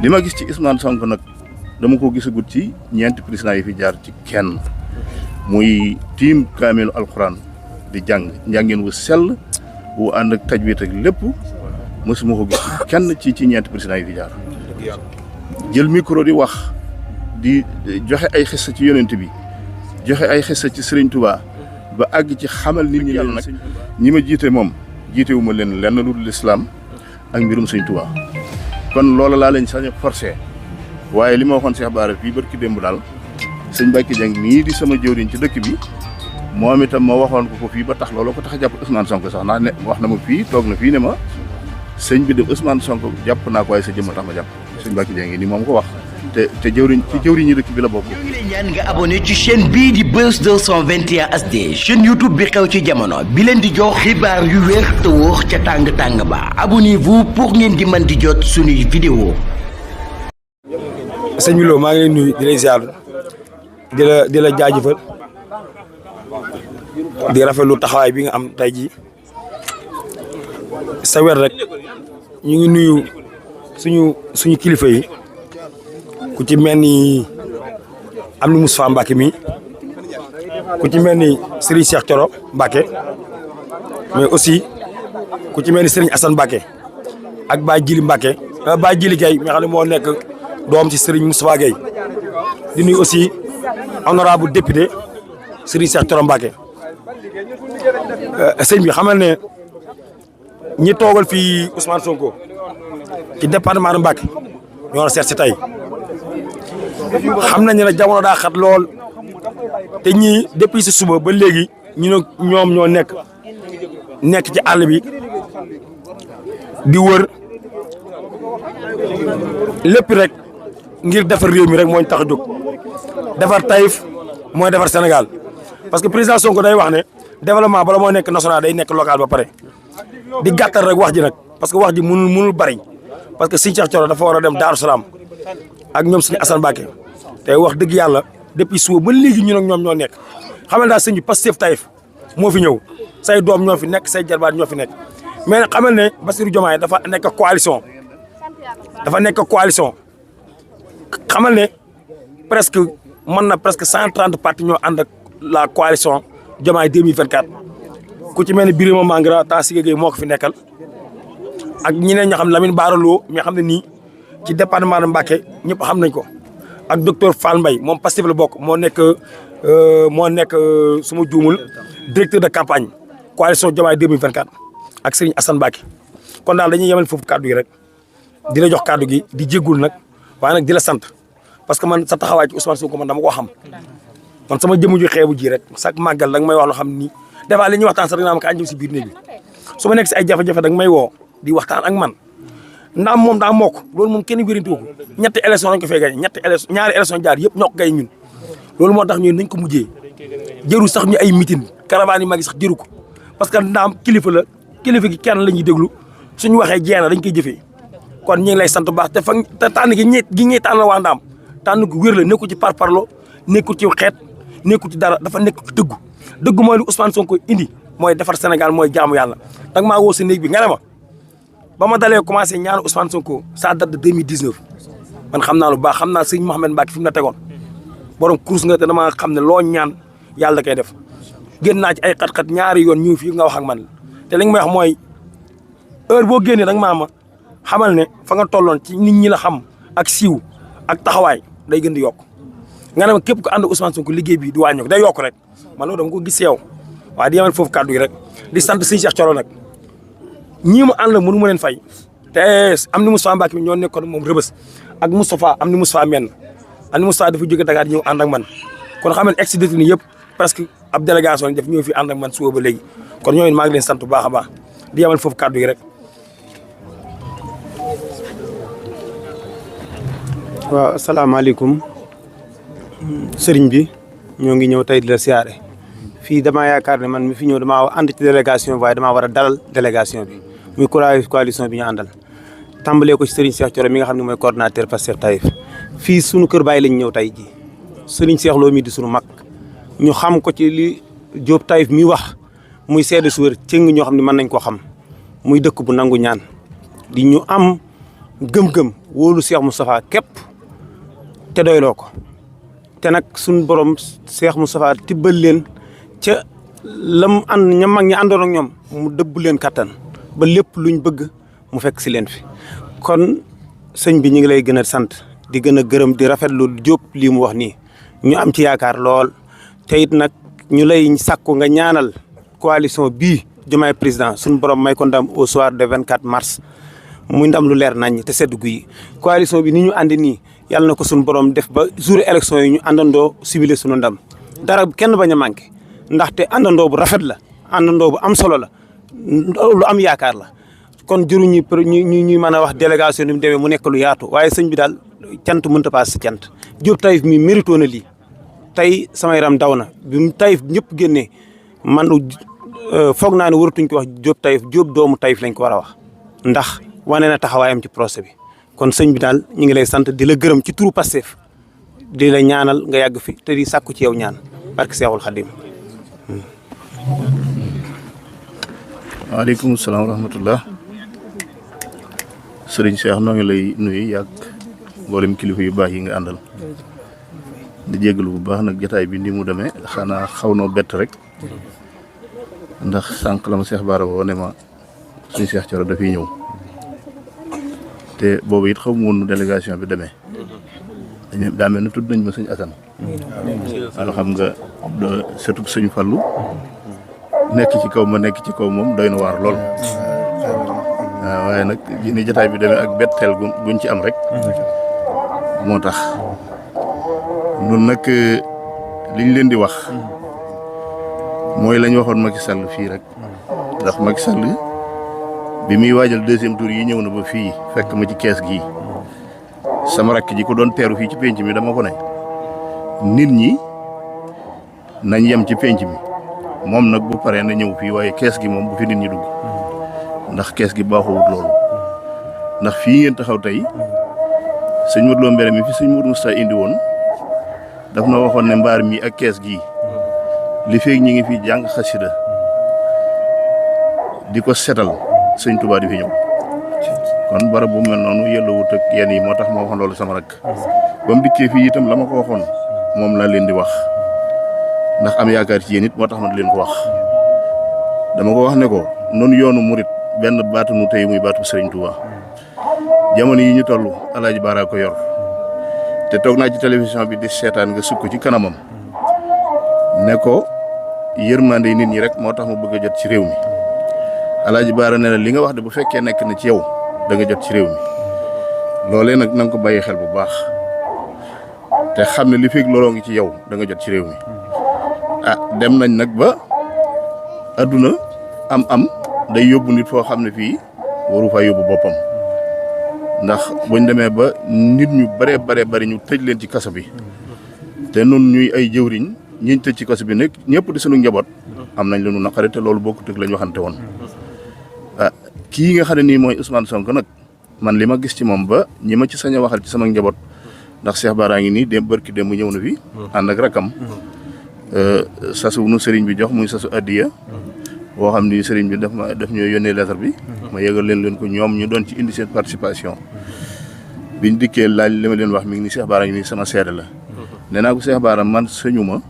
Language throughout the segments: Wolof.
li ma gis ci Ousmane Sonko nag dama ko gisagut ci ñeenti président yi fi jaar ci kenn muy tiim kaamilu alxuraan di jàng njàngeen wu sell wu ànd ak tajwid ak lépp mosuma ko gis kenn ci ñeenti président yi fi jaar jël micro di wax di joxe ay xissa ci yonent bi joxe ay xissa ci Serigne Touba ba àgg ci xamal nit ñi yàlla nag ñi ma jiite moom jiitewu ma leen lenn lu dul lislaam ak mbirum Serigne Touba kon loola laa leen sañ a forcé waaye li ma waxoon Cheikh Bara fii barki démb daal sëñ Mbacke Dieng nii di sama jëwriñ ci dëkk bi moom itam ma waxoon ko fii ba tax loolu ko tax a jàpp Ousmane Sonko sax naa ne wax na ma fii toog na fii ne ma sëñ bi de Ousmane Sonko jàpp naa ko waaye sa jëmm tax ma jàpp sëñ Mbacke Dieng ni moom ko wax te jëwriñ ci jëwriñ ñi dëkk bi la bokk. ñoo ngi lay ñaan nga abonné ci chaîne bii di Buzz 221 HD chaîne YouTube bi xew ci jamono bi leen di jox xibaar yu wér te wóor ca tàng tàng ba abonnez-vous pour ngeen di mën di jot suñuy vidéo. sëñ bi Lo maa ngi lay nuyu di lay ziar di la jaajëfal di rafetlu taxawaay bi nga am tey jii sa wér rek ñu ngi nuyu suñu kilifa yi. ku ci mel ni am ni Moustapha Mbacke mi ku ci mel ni Serigne Cheikh Thioro Mbacke mais aussi ku ci mel ni Serigne Assane Mbacke ak Baye Djili Mbacke Baye Djili Gueye mi nga xam ne moo nekk doom ci Serigne Moustapha Gueye di nuyu aussi honorable député Serigne Cheikh Thioro Mbacke sëñ bi xamal ne ñi toogal fii Ousmane Sonko ci département de Mbacke ñoo la seet si tey xam nañu ne jamono daa xat lool te ñii depuis si suba ba léegi ñoom ñoo nekk ci àll bi di wër lépp rek ngir defar réew mi rek moo ñu tax a jóg defar Taïf mooy defar Sénégal parce que président Sonko day wax ne développement bala moo nekk national day nekk local ba pare di gàttal rek wax ji nag parce que wax ji mënul bari parce que Serigne Cheikh Thioro dafa war a dem Daaru Salaam ak ñoom suñu Assane Mbacke te wax dëgg yàlla depuis suba ba léegi ñun ak ñoom ñoo nekk xamal daal sëñ bi Pastef Taïf moo fi ñëw say doom ñoo fi nekk say jarbaat ñoo fi nekk mais nag xamal ne Bassirou Diomaye dafa nekk coalition xamal ne presque 130 partis ñoo ànd ak la coalition Diomaye 2024 ku ci mel ni Birima Mangara Tassiga Gueye moo ko fi nekkal ak ñeneen ñoo xam ne Lamine Bara Lo mi nga xam ne nii ci département de Mbacké ñëpp xam nañ ko ak docteur Fall Mbaye moom Pastef la bokk moo nekk suma juumul directeur de campagne coalition Diomaye 2024 ak Serigne Assane Mbacké kon daal dañuy yemal foofu kaddu yi rek di la jox kaddu gi di jéggul nag waaye nag di la sant parce que man sa taxawaay ci Ousmane Sonko man dama koo xam man sama jëmu ju xeebu ji rek chaque màggal da nga may wax loo xam ni des fois li ñuy waxtaan sax da nga ma kaa jëm si biir néeg bi su ma nekk si ay jafe-jafe da nga may woo di waxtaan ak man ndax moom daa mokk loolu moom kenn wérantu ko ñetti élection lañ ko fee gañe ñaari élection jaar yëpp ñoo ko gañe ñun loolu moo tax ñun nañ ko mujjee jëru sax ñu ay meeting caravane yi mag yi sax jëru ko parce que ndaam kilifa la kilifa gi kenn la ñuy déglu suñu waxee jeena dañ koy jëfee kon ñu ngi lay sant bu baax te tànn gi ñuy tànn waa ndaam tànn gu wér la nekkul ci parparlo nekkul ci xeet nekkul ci dara dafa nekk ci dëggu mooy lu Ousmane Sonko indi mooy defar Sénégal mooy jaamu yàlla danga maa woo sa néeg bi nga ne ma ba ma dalee commencé ñaanu Ousmane Sonko ça date de 2019 man xam naa lu baax xam naa sëñ Mouhamed Mbacke fi mu la tegoon borom course nga te dama xam ne loo ñaan yàlla da koy def génn naa ci ay xat-xat ñaari yoon ñëw fii nga wax ak man te li nga may wax mooy heure boo génnee da nga maa ma xamal ne fa nga tolloon ci nit ñi la xam ak siiw ak taxawaay day gën di yokk nga ne ma képp ko ànd Ousmane Sonko liggéey bi du wàññi day yokk rek man loolu dama ko gis yow waaye di yemal foofu kàddu yi rek di sant sëñ Cheikh Thioro nag ñii mu ànd la mënu ma leen fay te am ni Moustapha Mbacke mi ñoo nekkoon moom rëbës ak Moustapha am ni Moustapha menn am ni Moustapha dafa jóge Dakar ñëw ànd ak man kon xam ne ex détenu yëpp presque ab délégation lañ def ñëw fi ànd ak man suba ba léegi kon ñooñu maa ngi leen sant bu baax a baax di yemal foofu kàddu yi rek. waaw asalaamaaleykum sëriñ bi ñoo ngi ñëw tey di la siyaare fii damaa yaakaar ne man mi fi ñëw damaa ànd ci délégation bi waaye damaa war a dalal délégation bi muy coalition bi ñu àndal tàmbalee ko ci Serigne Cheikh Thioro mi nga xam ne mooy coordonnateur Pastef Taïf fii sunu kër baay lañ ñëw tey ji Serigne Cheikh Lo mi di sunu mag ñu xam ko ci li Diop Taïf mi wax muy seede su wér cëng ñoo xam ne mën nañ koo xam muy dëkk bu nangu ñaan di ñu am gëm-gëm wóolu Cheikh Moustapha képp te doyloo ko te nag suñ borom Cheikh Moustapha tibbal leen ca lam ànd ña mag ñi àndoon ak ñoom mu dëbb leen kattan ba lépp luñ bëgg mu fekk si leen fi kon sëñ bi ñu ngi lay gën a sant di gën a gërëm di rafetlu Diop lii mu wax nii ñu am ci yaakaar lool te it nag ñu lay sàkku nga ñaanal coalition bii Diomaye président suñu borom may ko ndam au soir de 24 mars muy ndam lu leer nañ te sedd guy coalition bi ni ñu àndi nii yàlla na ko suñu borom def ba jour élection yi ñu àndandoo ciblé suñu ndam dara kenn bañ a manqué ndaxte àndandoo bu rafet la àndandoo bu am solo la lu am yaakaar la kon jëruñu ñuy mën a wax délégation ni mu demee mu nekk lu yaatu waaye sëñ bi daal cant mënta paas si cant Diop Taïf mi mérito na lii tey sama yaram daw na bi mu Taïf ñëpp génnee man foog naa ne waratuñ ko wax Diop Taïf Diop doomu Taïf lañ ko war a wax ndax wane na taxawaayam ci procès bi kon sëñ bi daal ñu ngi lay sant di la gërëm ci turu Pastef di la ñaanal nga yàgg fi te di sàkku ci yow ñaan barke Seexul Xadim. waaleykum salaam wa rahmatullah sëriñ Cheikh noo ngi lay nuyu yàgg mboolem kilifa yu baax yi nga àndal di jégalu bu baax nag jotaay bi ni mu demee xanaa xaw noo bett rek ndax sànq la ma Cheikh Bara woo ne ma suñu Cheikh Thioro dafiy ñëw te boobu it xaw ma woon délégation bi demee dañu daa mel ne tudd nañ ma sëñ Assane alors xam nga surtout sëñ Fallou nekk ci kaw ma nekk ci kaw moom doy na waar lool waaw waaye nag ni jotaay bi demee ak betteel guñ ci am rek moo tax nun nag liñ leen di wax mooy lañ waxoon Macky Sall fii rek ndax Macky Sall bi muy waajal deuxième tour yi ñëw na ba fii fekk ma ci kees gii sama rakk ji ko doon teeru fii ci penc mi dama ko ne nit ñi nañ yem ci penc mi moom nag bu paree na ñëw fii waaye kees gi moom bu fi nit ñi dugg ndax kees gi baaxoowut loolu ndax fii ngeen taxaw tey sëñ Modou Lo Mbere mi fi sëñ Modou Moustapha indi woon daf na waxoon ne mbaar mi ak kees gii li feeg ñi ngi fi jàng xasida di ko setal sëñ Touba di fi ñëw kon barab bu mel noonu yellowut ak yenn yi moo tax ma waxoon loolu sama rakk ba mu dikkee fii itam la ma ko waxoon moom laa leen di wax ndax am yaakaar ci yéen it moo tax ma di leen ko wax dama ko wax ne ko noonu yoonu murit benn baatu nu tey muy baatu Serigne Touba jamono yi ñu toll Alaaji Bara ko yor te toog naa ci télévision bi di seetaan nga sukk ci kanamam ne ko yërmande nit ñi rek moo tax ma bëgg a jot ci réew mi Alaaji Bara ne la li nga wax de bu fekkee nekk na ci yow da nga jot ci réew mi loolee nag na nga ko bàyyi xel bu baax te xam ne li fekk looloo ngi ci yow da nga jot ci réew mi ah dem nañ nag ba adduna am day yóbbu nit foo xam ne fii waru faa yóbbu boppam ndax buñ demee ba nit ñu bare bari ñu tëj leen ci kaso bi te nun ñuy ay jëwriñ ñiñ tëj ci kaso bi nag ñëpp di sunu njaboot am nañ lu nu naqari te loolu bokkut ak la ñu waxante woon ah kii nga xam ne nii mooy Ousmane Sonko nag man li ma gis ci moom ba ñi ma ci sañ a waxal ci sama njaboot ndax Cheikh Bara ngi nii dem barki dem mu ñëw na fi ànd ak rakam sasu nu sëriñ bi jox muy sasu addiya boo xam ni sëriñ bi daf ñoo yónnee lettre bi ma yëgal leen ko ñoom ñu doon ci indi seen participation biñ dikkee laaj li ma leen wax mi ngi ni Cheikh Bara ngi nii sama seede la nee naa ko Cheikh Bara man sëñu ma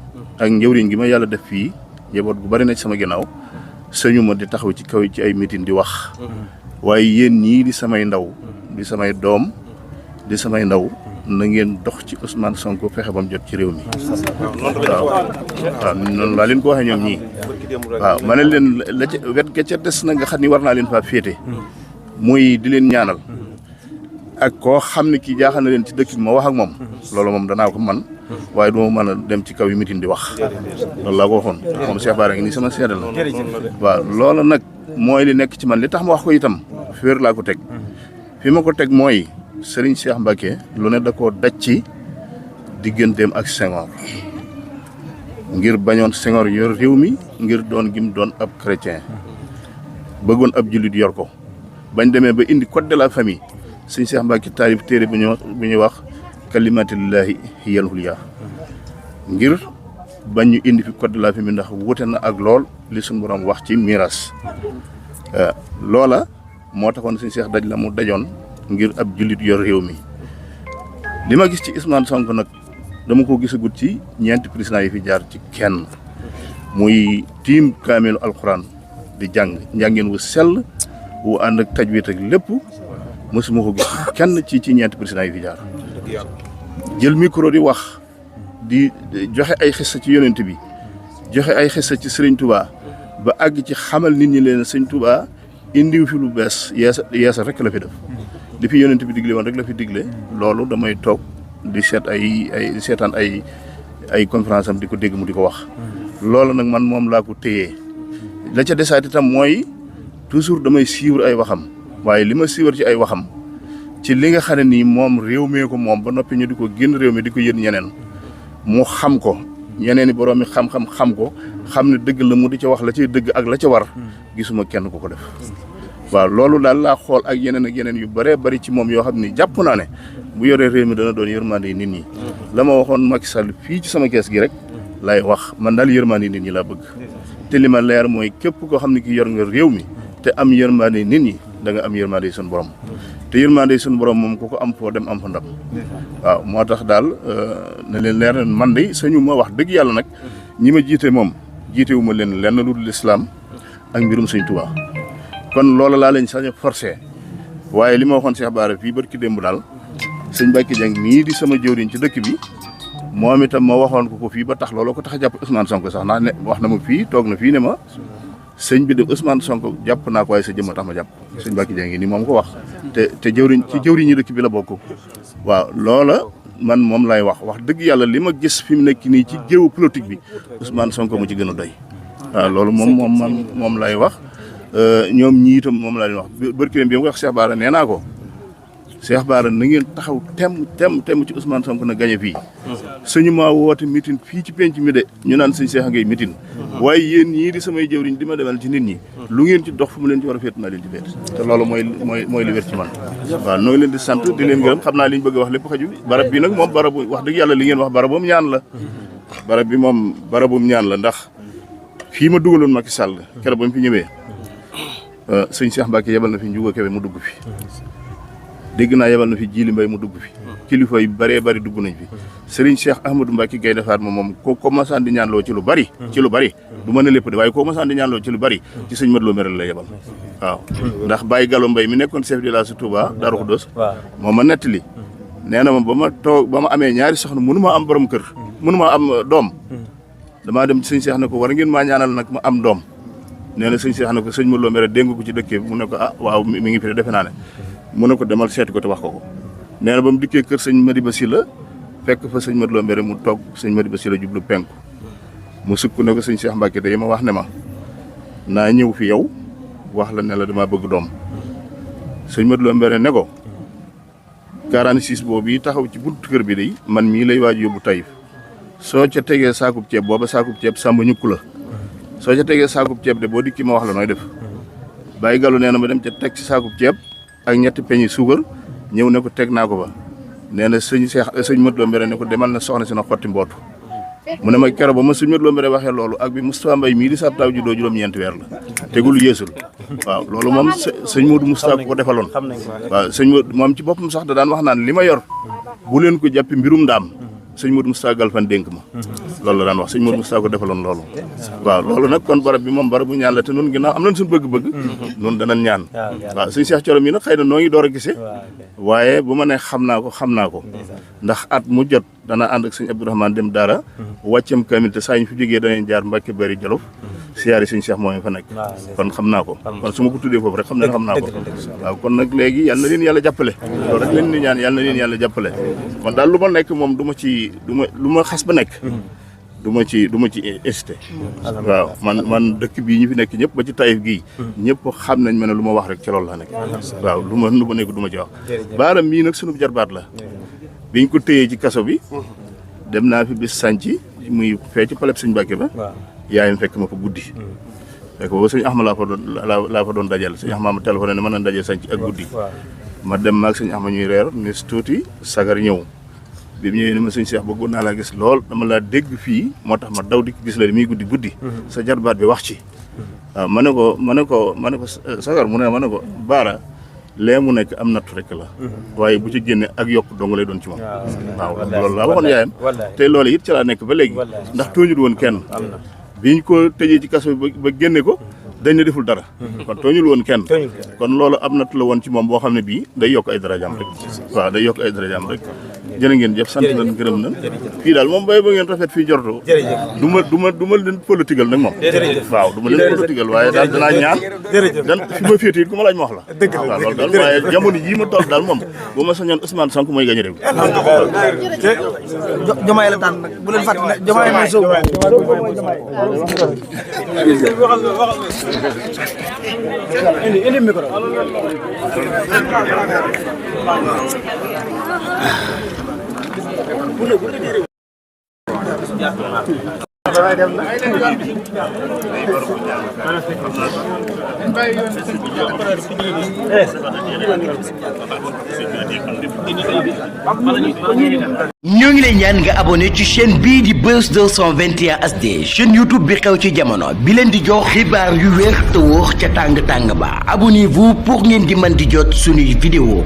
ak njëwriñ gi ma yàlla def fii njaboot bu bari na ci sama ginnaaw sëñu ma di taxaw ci kaw ci ay meeting di wax waaye yéen ñii di samay ndaw di samay doom di samay ndaw na ngeen dox ci Ousmane Sonko fexe ba mu jot ci réew mi waaw noonu laa leen ko waxee ñoom ñii waaw ma ne leen la ca wet ga ca des na nga xam ni war naa leen faa féete muy di leen ñaanal ak koo xam ne kii jaaxal na leen ci dëkk bi ma wax ak moom loolu moom danaa ko man waaye du ma mën a dem ci kaw yi mitin di wax loolu laa ko waxoon moom Cheikh Bara ngi nii sama seede la waaw loolu nag mooy li nekk ci man li tax ma wax ko itam féer laa ko teg fi ma ko teg mooy Serigne Cheikh Mbacké lu ne da koo daj ci digganteem ak Senghor ngir bañoon Senghor yor réew mi ngir doon gim doon ab chrétien bëggoon ab jullit yor ko bañ demee ba indi code de la famille Serigne Cheikh Mbacké taalif téere bu ñuy wax kalimatillahi hiyal hulya ngir bañ ñu indi fi code de la famille ndax wute na ak lool li suñu borom wax ci miiras loola moo taxoon Serigne Cheikh daj la mu dajoon ngir ab jullit yor réew mi li ma gis ci Ousmane Sonko nag dama ko gisagut ci ñeenti président yi fi jaar ci kenn muy tiim kaamilu alxuraan di jàng njàngeen wu sell wu ànd ak tajwid ak lépp mosuma ko gis kenn ci ñeenti président yi fi jaar jël micro di wax di joxe ay xissa ci yonent bi joxe ay xissa ci Sëriñ Touba ba àgg ci xamal nit ñi leen Sëriñ Touba indiw fi lu bees yeesa rek la fi def li fi yonent bi digle woon rek la fi digle loolu damay toog di seet seetaan ay conférence am di ko dégg mu di ko wax loolu nag man moom laa ko téyee la ca desaat itam mooy toujours damay suivre ay waxam waaye li ma suivre ci ay waxam ci li nga xam ne nii moom réew mee ko moom ba noppi ñu di ko génn réew mi di ko yën ñeneen mu xam ko ñeneen i borom mi xam-xam xam ko xam ne dëgg la mu di ca wax la cay dëgg ak la ca war gisuma kenn ku ko def waaw loolu daal laa xool ak yeneen yu bëree bëri ci moom yoo xam ni jàpp naa ne bu yoree réew mi dana doon yërmande yi nit ñi la ma waxoon Macky Sall fii ci sama kees gi rek lay wax man daal yërmande yi nit ñi laa bëgg te li ma leer mooy képp koo xam ne ki yor nga réew mi te am yërmande yi nit ñi da nga am yërmande yi suñu borom te yërmande yi suñu borom moom ku ko am foo dem am fa ndam waaw moo tax daal na leen leer man de sañu ma wax dëgg yàlla nag ñi ma jiite moom jiitewu ma leen lenn lu dul lislaam ak mbirum Sëñ Tuubaa kon loola laa leen sañ a forcé waaye li ma waxoon Cheikh Bara fii barki démb daal sëñ Mbacke Dieng mii di sama jëwriñ ci dëkk bi moom itam ma waxoon ko fii ba tax loolu ko tax a jàpp Ousmane Sonko sax naa ne wax na ma fii toog na fii ne ma sëñ bi de Ousmane Sonko jàpp naa ko waaye sa jëmm tax ma jàpp sëñ Mbacke Dieng ni moom ko wax te jëwriñ ci jëwriñ yi dëkk bi la bokk waaw loola man moom lay wax dëgg yàlla li ma gis fi mu nekk nii ci géewu politique bi Ousmane Sonko mu ci gën a doy waaw loolu moom lay wax ñoom ñii itam moom laa leen wax barki bi ma wax Cheikh Bara nee naa ko Cheikh Bara na ngeen taxaw tem ci Ousmane Sonko na gañe fii suñu maa woote mitin fii ci penc mi de ñu naan sëñ Cheikh ngay mitin waaye yéen ñii di samay jëwriñ di ma demal ci nit ñi lu ngeen ci dox fu mu leen ci war a féet naa leen ci féet te loolu mooy li wér ci man waaw noo ngi leen di sant di leen gërëm xam naa li ñu bëgg a wax lépp xaju barab bi nag moom barabu wax dëgg yàlla li ngeen wax barabum ñaan la barab bi moom barabum ñaan la ndax fii ma dugaloon Macky Sall keroog ba mu fi ñëwee sëñ Cheikh Mbacke yebal na fi Ndiouga Kébé mu dugg fi dégg naa yebal na fi Djili Mbaye mu dugg fi kilifa yu bëree bëri dugg nañ fi Serigne Cheikh Ahmadou Mbacke Gaynde Fatma moom ko masaan di ñaanloo ci lu bari du mën a lépp de waaye ko masaan di ñaanloo ci lu bari ci sëñ Madlo Merel la yebal waaw ndax Baye Gallo Mbaye mi nekkoon chef de village su Touba Darou Khoudoss moo ma nettali nee na ma ba ma amee ñaari soxna mënu ma am borom kër mënu ma am doom damaa dem ci sëñ Cheikh ne ko war ngeen maa ñaanal nag ma am doom nee na sëñ Cheikh ne ko sëñ Madlo Merel dégg ko ci dëkkee mu ne ko waaw mi ngi fi defe naa ne mu ne ko demal seeti ko te wax ko nee na ba mu dikkee kër sëñ Madiba Sylla fekk fa sëñ Madlo Mbere mu toog sëñ Madiba Sylla jublu penku mu sukk ne ko sëñ Cheikh Mbacke day ma wax ne ma naa ñëw fi yow wax la ne la dama bëgg doom sëñ Madlo Mbere ne ko 46 boobu yi taxaw ci buntu kër bi day man mii lay waaj yóbbu Taïf soo ca tegee saakub ceeb booba saakub ceeb sàmba ñukku la soo ca tegee saakub ceeb de boo dikki ma wax la nooy def Baye Gallo nee na ma dem ca teg ci saakub ceeb ak ñetti peñi suukar ñëw ne ko teg naa ko ba nee na sëñ Madlo Mbere ne ko demal na soxna si na xotti mbootu mu ne ma keroog ba ma sëñ Madlo Mbere waxee loolu ak bi Moustapha Mbaye mii di sab taw juddoo juróom-ñeenti weer la tegul yeesul waaw loolu moom sëñ Modou Moustapha ko defaloon waaw sëñ Modou moom ci boppam sax da daan wax naan li ma yor bu leen ko jàppi mbirum ndaam sëñ Modou Moustapha Galfan dénk ma loolu la daan wax sëñ Modou Moustapha ko defaloon loolu waaw loolu nag kon barab bi moom barabu ñaan la te nun ginnaaw am nañ suñu bëgg-bëgg nun danañ ñaan waaw sëñ Cheikh Thioro mi nag xëy na noo ngi door a gisee waaye bu ma ne xam naa ko ndax at mu jot dana ànd ak sëñ Abdourahmane dem daara wàccam kamil te saa ñu fi jógee danañ jaar Mbacke Bari Jolof siyaari sëñ Cheikh moo fa nekk kon xam naa ko kon su ma ko tuddee foofu rek xam ne xam naa ko waaw kon nag léegi yal na leen yàlla jàppale loolu rek leen di ñaan yal na leen yàlla jàppale kon daal lu ma nekk moom lu ma xas ba nekk du ma ci hésité waaw man dëkk bii ñu fi nekk ñëpp ba ci Taïf gii ñëpp xam nañ ma ne lu ma wax rek ci loolu la nekk waaw lu ma nekk du ma ci wax baaram mii nag sunu jarbaat la biñ ko téyee ci kaso bi dem naa fi bis sànci muy fee ci paleb sëñ Mbàkke ba yaayam fekk ma fa guddi fekk booba sëñ Axma laa fa doon dajal sëñ Axma ma téléphoné ne mën na dajee sànci ak guddi ma dem maag sëñ Axma ñuy reer nis tuuti sagar ñëw bi mu ñëwee ne ma sëñ Cheikh bëggoon naa laa gis lool dama laa dégg fii moo tax ma daw di gis la muy guddi sa jarbaat bi wax ci waaw ma ne ko sagar mu ne ma ne ko Baara lee mu nekk am nattu rek la waaye bu ci génne ak yokk dong lay doon ci moom waaw loolu laa waxoon yaayam te loolu it ci laa nekk ba léegi ndax tooñul woon kenn biñ ko tëjee ci kaso ba génne ko dañ ne deful dara kon tooñul woon kenn kon loolu am nattu la woon ci moom boo xam ne bii day yokk ay darajaam rek waaw day yokk ay darajaam rek jërë ngeen jëf sant nañ gërëm nañ fii daal moom bay ba ngeen rafet fii jorto du ma leen politigal nag moom waaw du ma leen politigal waaye daal danaa ñaan dan fi ma féete it ku ma laaj ma wax la waaw loolu daal waaye jamono jii ma toll daal moom bu ma sañoon Ousmane Sonko mooy gañe réew Diomaye la tànn nag bu leen fàtte ne Diomaye mooy Sonko indi micro ñoo ngi lay ñaan nga abonné ci chaîne bii di Buzz 221 HD chaîne YouTube bi xew ci jamono bi leen di jox xibaar yu wér te wóor ca tàng tàng ba abonnez-vous pour ngeen di mën di jot suñuy vidéo